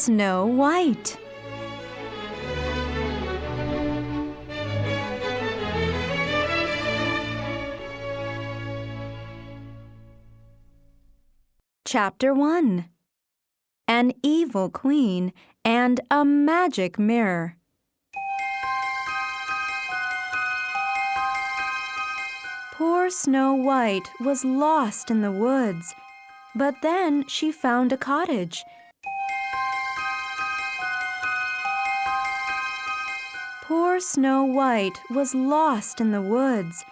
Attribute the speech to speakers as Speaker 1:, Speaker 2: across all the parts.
Speaker 1: Snow White. Chapter 1. An Evil Queen and a Magic Mirror. Poor Snow White was lost in the woods, but then she found a cottage. Poor Snow White was lost in the woods,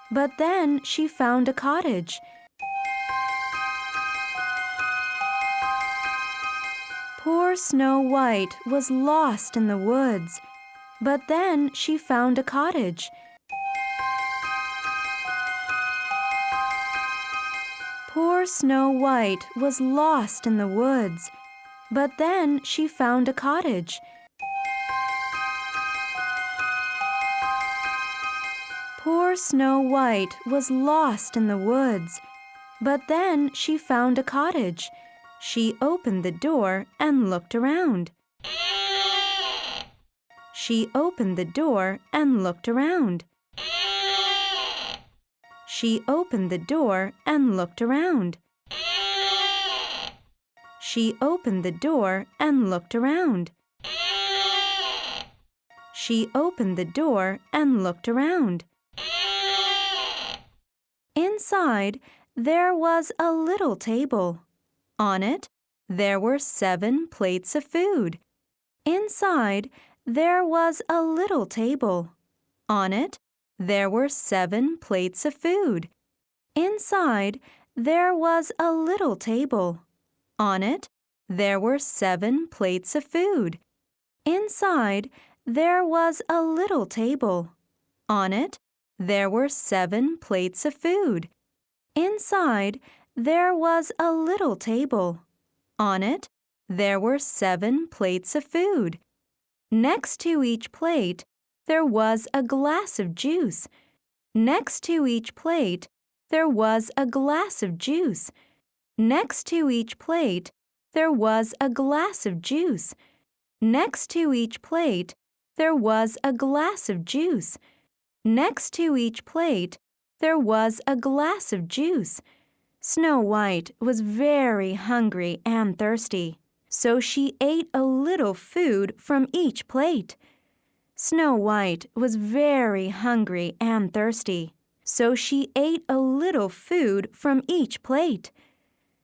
Speaker 1: but then she found a cottage. Poor Snow White was lost in the woods, but then she found a cottage. Poor Snow White was lost in the woods, but then she found a cottage. Poor Snow White was lost in the woods, but then she found a cottage. She opened the door and looked around. She opened the door and looked around. She opened the door and looked around. She opened the door and looked around. She opened the door and looked around. Inside, there was a little table. On it, there were 7 plates of food. Inside, there was a little table. On it, there were 7 plates of food. Inside, there was a little table. On it, there were 7 plates of food. Inside, there was a little table. On it, there were 7 plates of food. Inside, there was a little table. On it, there were 7 plates of food. Next to each plate, there was a glass of juice. Next to each plate, there was a glass of juice. Next to each plate, there was a glass of juice. Next to each plate, there was a glass of juice. Next to each plate, there was a glass of juice. Snow White was very hungry and thirsty, so she ate a little food from each plate. Snow White was very hungry and thirsty, so she ate a little food from each plate.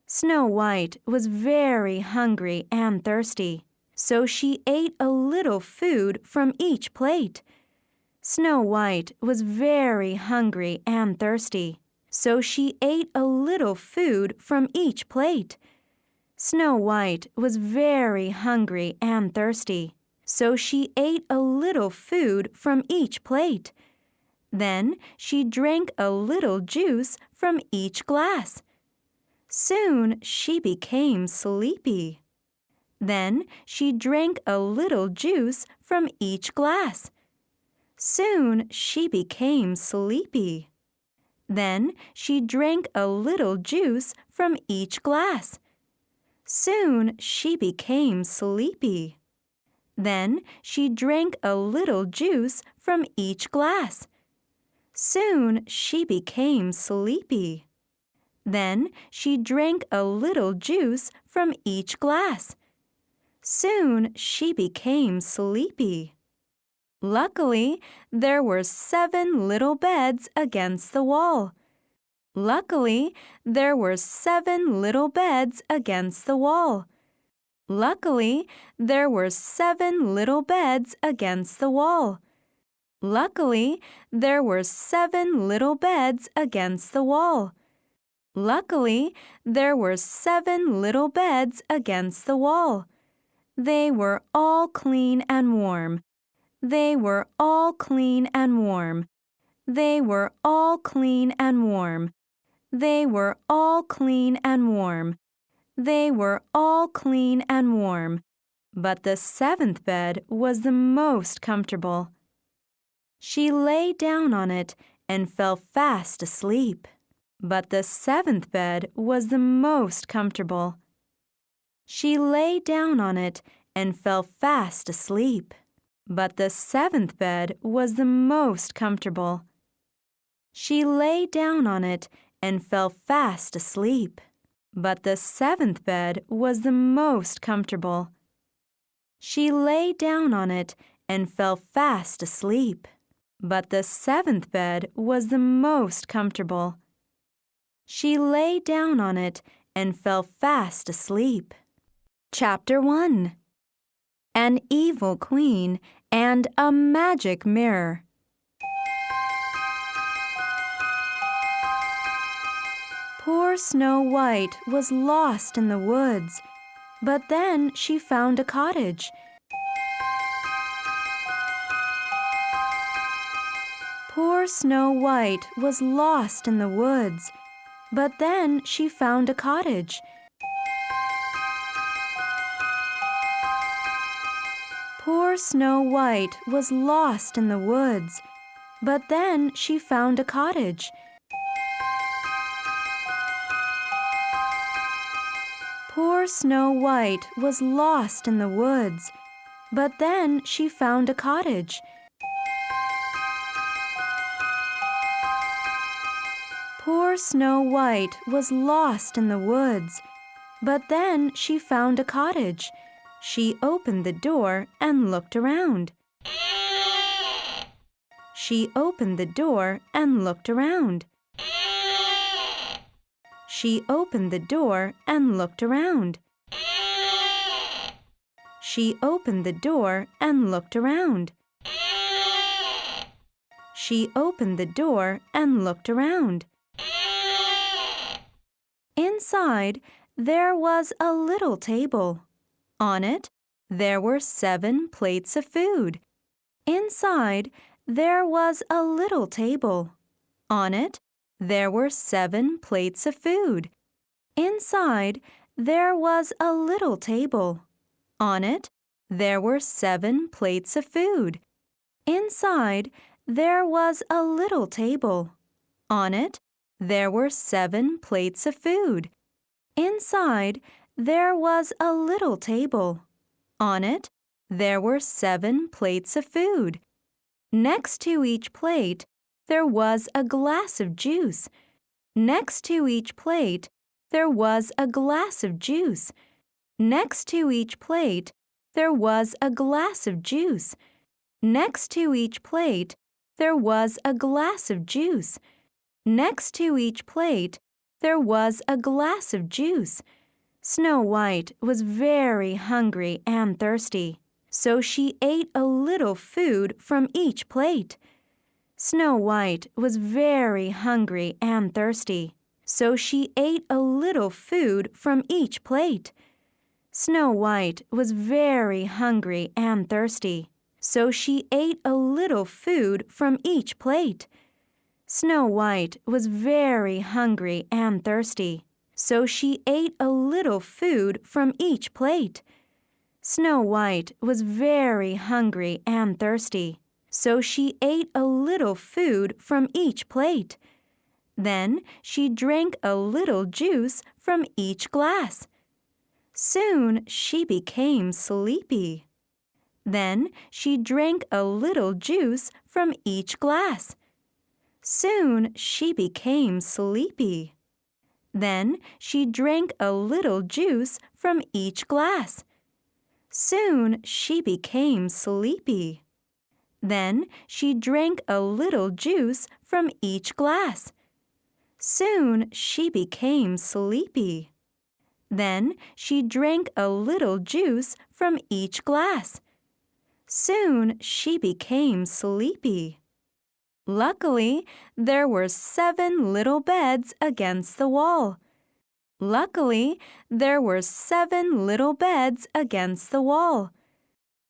Speaker 1: Snow White was very hungry and thirsty, so she ate a little food from each plate. Snow White was very hungry and thirsty, so she ate a little food from each plate. Snow White was very hungry and thirsty, so she ate a little food from each plate. Then she drank a little juice from each glass. Soon she became sleepy. Then she drank a little juice from each glass. Soon she became sleepy. Then she drank a little juice from each glass. Soon she became sleepy. Then she drank a little juice from each glass. Soon she became sleepy. Then she drank a little juice from each glass. Soon she became sleepy. Luckily, there were 7 little beds against the wall. Luckily, there were 7 little beds against the wall. Luckily, there were 7 little beds against the wall. Luckily, there were 7 little beds against the wall. Luckily, there were 7 little beds against the wall. They were all clean and warm. They were all clean and warm. They were all clean and warm. They were all clean and warm. They were all clean and warm. But the 7th bed was the most comfortable. She lay down on it and fell fast asleep. But the 7th bed was the most comfortable. She lay down on it and fell fast asleep. But the seventh bed was the most comfortable. She lay down on it and fell fast asleep. But the seventh bed was the most comfortable. She lay down on it and fell fast asleep. But the seventh bed was the most comfortable. She lay down on it and fell fast asleep. Chapter 1. An Evil Queen and a Magic Mirror. Poor Snow White was lost in the woods, but then she found a cottage. Poor Snow White was lost in the woods, but then she found a cottage. Poor Snow White was lost in the woods, but then she found a cottage. Poor Snow White was lost in the woods, but then she found a cottage. Poor Snow White was lost in the woods, but then she found a cottage. She opened the door and looked around. She opened the door and looked around. She opened the door and looked around. She opened the door and looked around. She opened the door and looked around. Inside, there was a little table. On it, there were 7 plates of food. Inside, there was a little table. On it, there were 7 plates of food. Inside, there was a little table. On it, there were 7 plates of food. Inside, there was a little table. On it, there were 7 plates of food. Inside, there was a little table. On it, there were 7 plates of food. Next to each plate, there was a glass of juice. Next to each plate, there was a glass of juice. Next to each plate, there was a glass of juice. Next to each plate, there was a glass of juice. Next to each plate, there was a glass of juice. Snow White was very hungry and thirsty, so she ate a little food from each plate. Snow White was very hungry and thirsty, so she ate a little food from each plate. Snow White was very hungry and thirsty, so she ate a little food from each plate. Snow White was very hungry and thirsty, so she ate a little food from each plate. Snow White was very hungry and thirsty, so she ate a little food from each plate. Then she drank a little juice from each glass. Soon she became sleepy. Then she drank a little juice from each glass. Soon she became sleepy. Then she drank a little juice from each glass. Soon she became sleepy. Then she drank a little juice from each glass. Soon she became sleepy. Then she drank a little juice from each glass. Soon she became sleepy. Luckily, there were 7 little beds against the wall. Luckily, there were 7 little beds against the wall.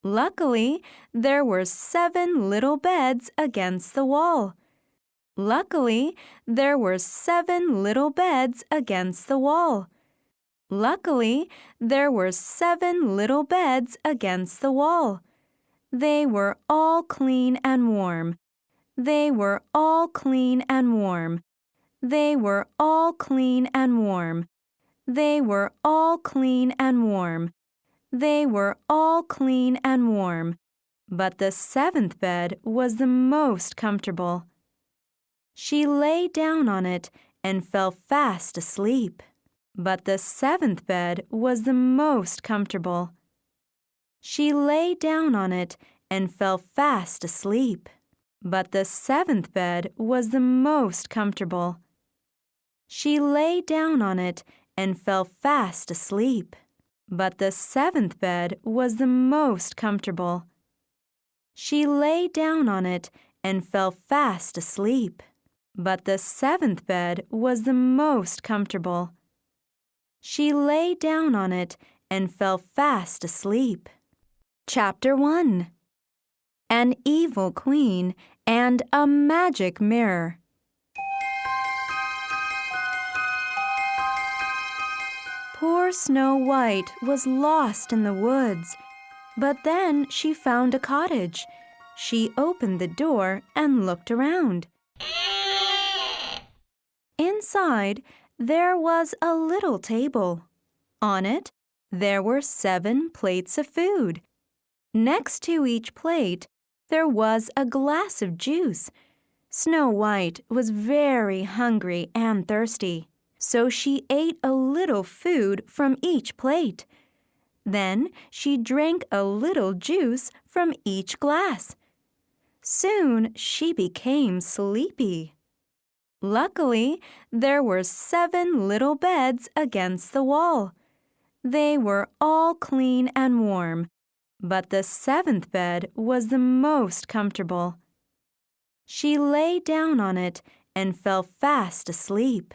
Speaker 1: Luckily, there were 7 little beds against the wall. Luckily, there were 7 little beds against the wall. Luckily, there were 7 little beds against the wall. They were all clean and warm. They were all clean and warm. They were all clean and warm. They were all clean and warm. They were all clean and warm, but the seventh bed was the most comfortable. She lay down on it and fell fast asleep, but the seventh bed was the most comfortable. She lay down on it and fell fast asleep, but the seventh bed was the most comfortable. She lay down on it and fell fast asleep, but the seventh bed was the most comfortable. She lay down on it and fell fast asleep, but the seventh bed was the most comfortable. She lay down on it and fell fast asleep. Chapter 1. An Evil Queen and a Magic Mirror. Poor Snow White was lost in the woods, but then she found a cottage. She opened the door and looked around. Inside, there was a little table. On it, there were 7 plates of food. Next to each plate, there was a glass of juice. Snow White was very hungry and thirsty, so she ate a little food from each plate. Then she drank a little juice from each glass. Soon she became sleepy. Luckily, there were 7 little beds against the wall. They were all clean and warm, but the 7th bed was the most comfortable. She lay down on it and fell fast asleep,